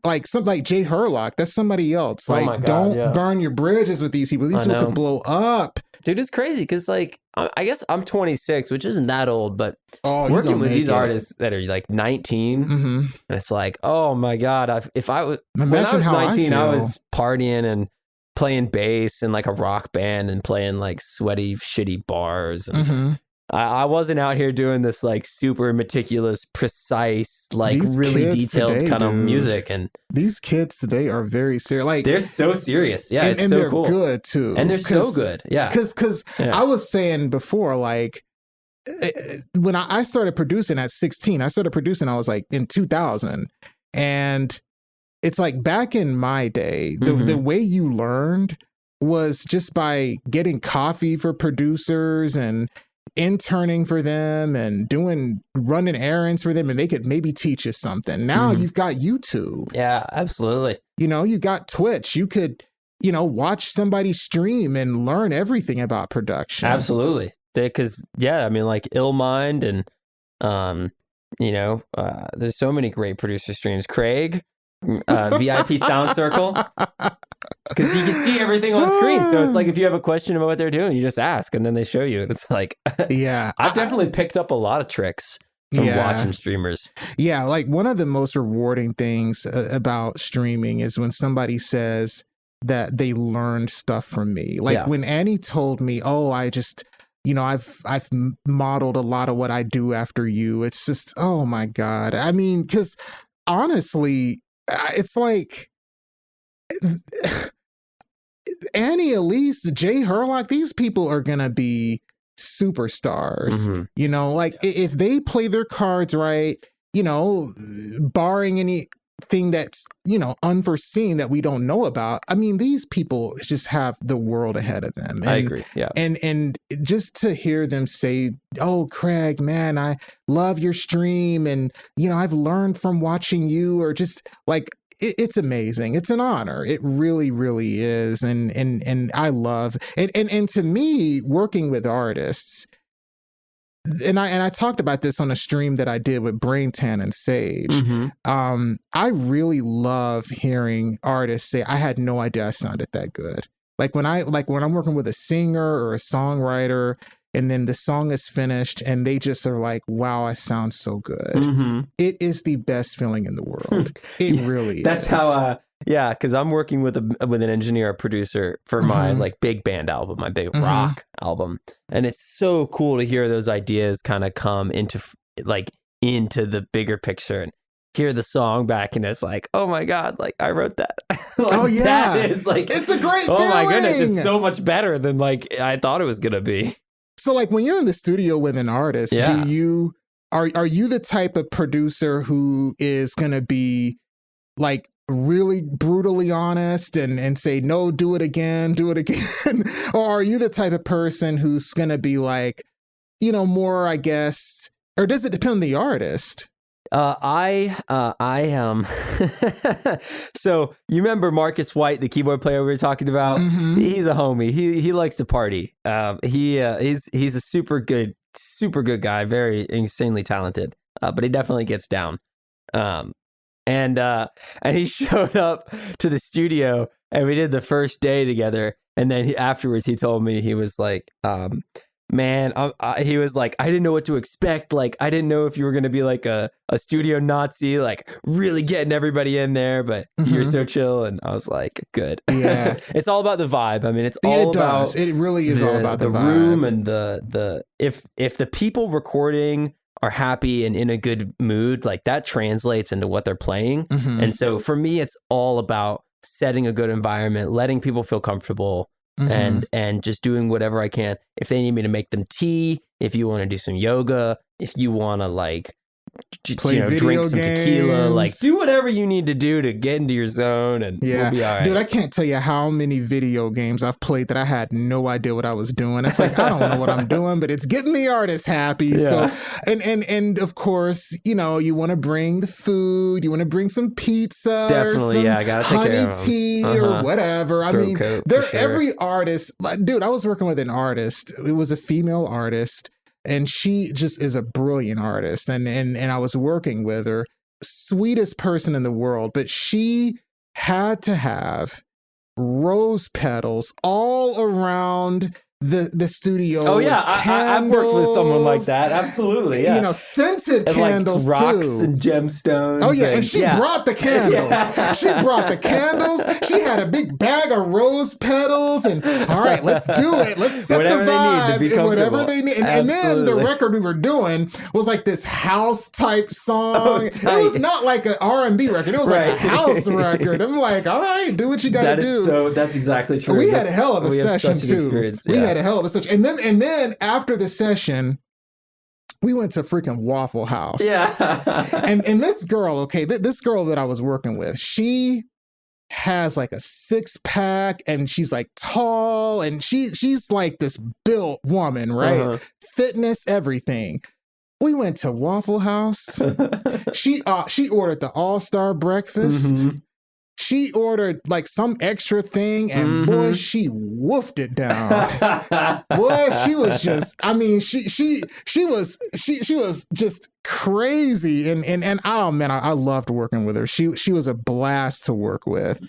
like something like Jay Herlock. That's somebody else. Oh Like, my God, don't burn your bridges with these people. These people could blow up. Dude, it's crazy because, like, I guess I'm 26, which isn't that old, but Working with these artists that are like 19, and it's like, oh my God, when I was 19, I was partying and playing bass in like a rock band and playing like sweaty, shitty bars. And I wasn't out here doing this like super meticulous, precise, like these really detailed today, kind of music. And these kids today are very serious. Like they're so serious. Yeah. And it's so they're cool. good too. And they're so good. Yeah. Because I was saying before, like when I started producing at 16, I was like in 2000. And it's like back in my day, the way you learned was just by getting coffee for producers and interning for them and running errands for them, and they could maybe teach you something. Now you've got YouTube. Yeah, absolutely. You got Twitch. You could, watch somebody stream and learn everything about production. Absolutely. Because, I mean, like Illmind and, there's so many great producer streams. Craig, VIP Sound Circle. Because you can see everything on screen. So it's like if you have a question about what they're doing, you just ask and then they show you. And it's like, I've definitely picked up a lot of tricks from watching streamers. Yeah, like one of the most rewarding things about streaming is when somebody says that they learned stuff from me. Like when Annie told me, oh, I just, I've modeled a lot of what I do after you. It's just, oh my God. I mean, because honestly, it's like Annie, Elise, Jay Herlock, these people are going to be superstars. If they play their cards right, barring anything that's, unforeseen that we don't know about. I mean, these people just have the world ahead of them. And, I agree. Yeah. And just to hear them say, oh, Craig, man, I love your stream. And, I've learned from watching you, or just like, it's amazing. It's an honor. It really, really is. And I love, and to me, working with artists, and I talked about this on a stream that I did with Braintan and Sage. I really love hearing artists say, I had no idea I sounded that good. Like when I'm working with a singer or a songwriter, and then the song is finished and they just are like, wow, I sound so good. It is the best feeling in the world. It really That's is. how, because I'm working with an engineer, a producer for my like big band album, my big rock album. And it's so cool to hear those ideas kind of come into the bigger picture and hear the song back. And it's like, oh my God, like I wrote that. That is like, it's a great feeling. Oh my goodness, it's so much better than like I thought it was going to be. So like when you're in the studio with an artist, are you the type of producer who is going to be like really brutally honest and say, no, do it again? Or are you the type of person who's going to be like, more, I guess, or does it depend on the artist? I am. So you remember Marcus White, the keyboard player we were talking about? He's a homie. He likes to party. He's a super good guy, very insanely talented. But he definitely gets down. And he showed up to the studio and we did the first day together. And then afterwards he told me, he was like, man, he was like, I didn't know what to expect. Like, I didn't know if you were going to be like a studio Nazi, like really getting everybody in there, but you're so chill. And I was like, good. Yeah. It's all about the vibe. I mean, it really is all about the vibe. Room and if the people recording are happy and in a good mood, like that translates into what they're playing. And so for me, it's all about setting a good environment, letting people feel comfortable. And just doing whatever I can. If they need me to make them tea, if you want to do some yoga, if you want to like Play video drink some tequila, games. like do whatever you need to do to get into your zone, and we'll be all right. Dude, I can't tell you how many video games I've played that I had no idea what I was doing. It's like, I don't know what I'm doing, but it's getting the artist happy. Yeah. So, and of course, you want to bring the food, you want to bring some pizza, Definitely, or some gotta take care honey of 'em. tea or whatever. I mean, coat, they're for sure. every artist. Like, dude, I was working with an artist. It was a female artist. And she just is a brilliant artist. And I was working with her, sweetest person in the world, but she had to have rose petals all around the studio. Oh yeah, I've worked with someone like that. Absolutely, yeah. Scented and candles like rocks too. and gemstones. Oh yeah, and she brought the candles. Yeah. She brought the candles. She had a big bag of rose petals, and all right, let's do it. Let's set Whatever the vibe. they need to be whatever they need. And then the Absolutely. record we were doing was like this house type song. It was not like an R&B record. It was like a house record. I'm like, all right, do what you got to do. That's exactly true. We had a hell of a session too. We Yeah. had a hell of a session. And then after the session, we went to freaking Waffle House. Yeah. and this girl, this girl that I was working with, she has like a 6-pack and she's like tall and she's like this built woman, right? Fitness, everything. We went to Waffle House. She ordered the all-star breakfast. She ordered like some extra thing, and boy, she woofed it down. Boy, she was just, I mean, she was just crazy. And oh man, I loved working with her. She was a blast to work with.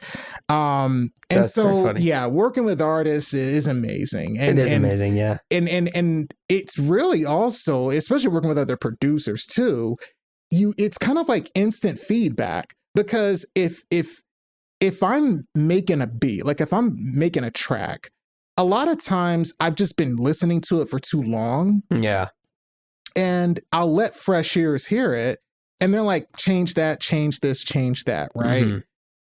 And That's so funny. yeah, working with artists is amazing. It is amazing, yeah. And it's really also, especially working with other producers too, it's kind of like instant feedback, because if I'm making a beat, like if I'm making a track, a lot of times I've just been listening to it for too long. Yeah. And I'll let fresh ears hear it. And they're like, change that, change this, change that, right?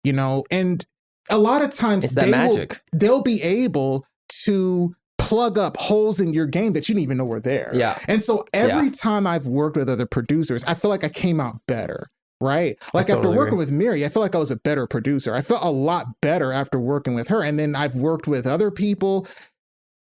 And a lot of times it's that magic. They'll be able to plug up holes in your game that you didn't even know were there. Yeah. And so every time I've worked with other producers, I feel like I came out better. Right? Like after working with Miri, I feel like I was a better producer. I felt a lot better after working with her. And then I've worked with other people.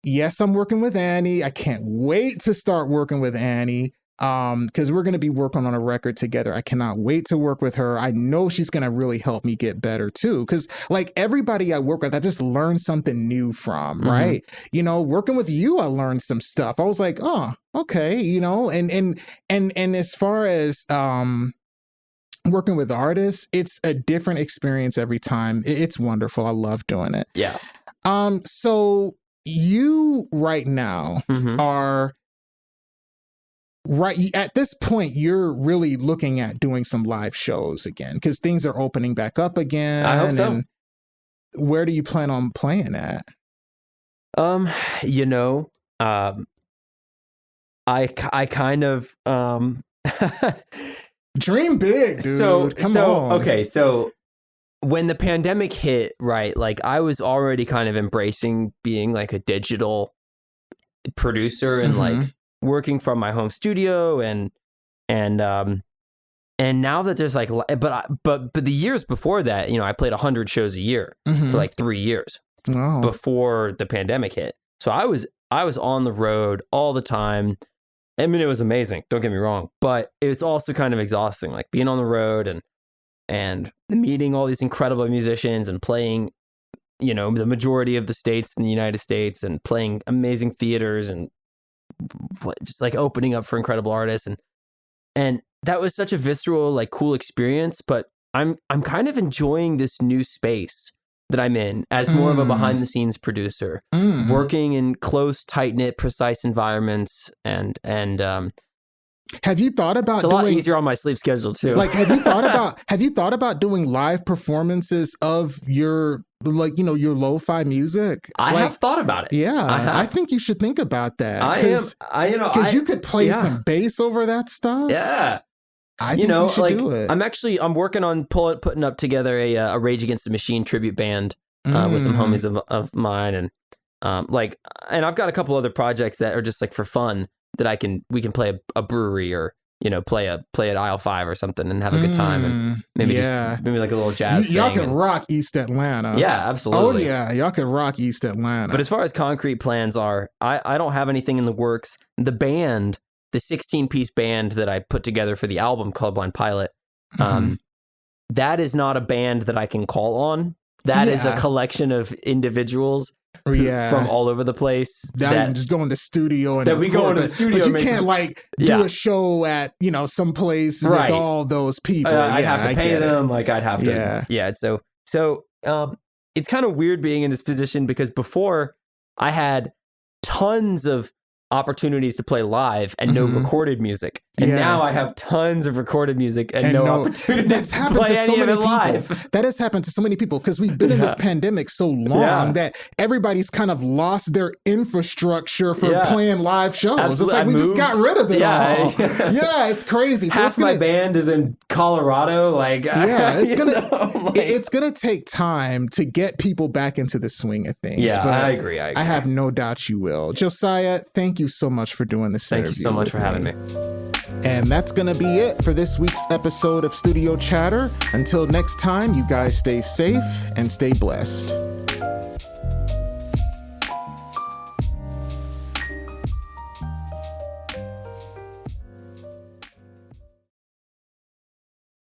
Yes, I'm working with Annie. I can't wait to start working with Annie, because we're going to be working on a record together. I cannot wait to work with her. I know she's going to really help me get better too. Because like everybody I work with, I just learned something new from, right? Working with you, I learned some stuff. I was like, oh, okay, and as far as working with artists, it's a different experience every time. It's wonderful. I love doing it. Yeah. So you right now are right at this point, you're really looking at doing some live shows again, because things are opening back up again. I hope so. And where do you plan on playing at? I kind of dream big, dude. Come on. Okay, so when the pandemic hit, right, like I was already kind of embracing being like a digital producer and like working from my home studio and now that there's like, but the years before that, I played 100 shows a year for like 3 years before the pandemic hit. So I was on the road all the time. I mean, it was amazing. Don't get me wrong, but it's also kind of exhausting, like being on the road and meeting all these incredible musicians and playing, the majority of the states in the United States and playing amazing theaters and just like opening up for incredible artists. And that was such a visceral, like cool experience, but I'm kind of enjoying this new space that I'm in as more of a behind the scenes producer, working in close, tight knit, precise environments. And have you thought about it's a lot easier on my sleep schedule too. Like, have you thought about doing live performances of your, like, your lo-fi music? I have thought about it. Yeah. I think you should think about that. Because you could play some bass over that stuff. Yeah. I think you should do it. I'm working on putting up together a Rage Against the Machine tribute band with some homies of mine, and and I've got a couple other projects that are just like for fun that we can play a brewery or play at aisle 5 or something and have a good time, and maybe like a little jazz y'all thing. could rock East Atlanta. Yeah, absolutely. Oh yeah, y'all could rock East Atlanta. But as far as concrete plans are, I don't have anything in the works. The 16-piece band that I put together for the album Colorblind Pilot, that is not a band that I can call on. That is a collection of individuals from all over the place. That just go in the studio and we go into the studio. But you can't do a show at someplace with all those people. I'd have to pay them. I'd have to. Yeah. So it's kind of weird being in this position, because before I had tons of opportunities to play live and no recorded music, and now I have tons of recorded music and no opportunities to play any of it live. That has happened to so many people, because we've been in this pandemic so long that everybody's kind of lost their infrastructure for playing live shows. Absolutely. It's like just got rid of it all. Yeah, it's crazy. Half my band is in Colorado. It's gonna take time to get people back into the swing of things. Yeah, but I agree. I have no doubt you will. Josiah, thank you so much for doing this interview. Thank you so much for having me. And that's going to be it for this week's episode of Studio Chatter. Until next time, you guys stay safe and stay blessed.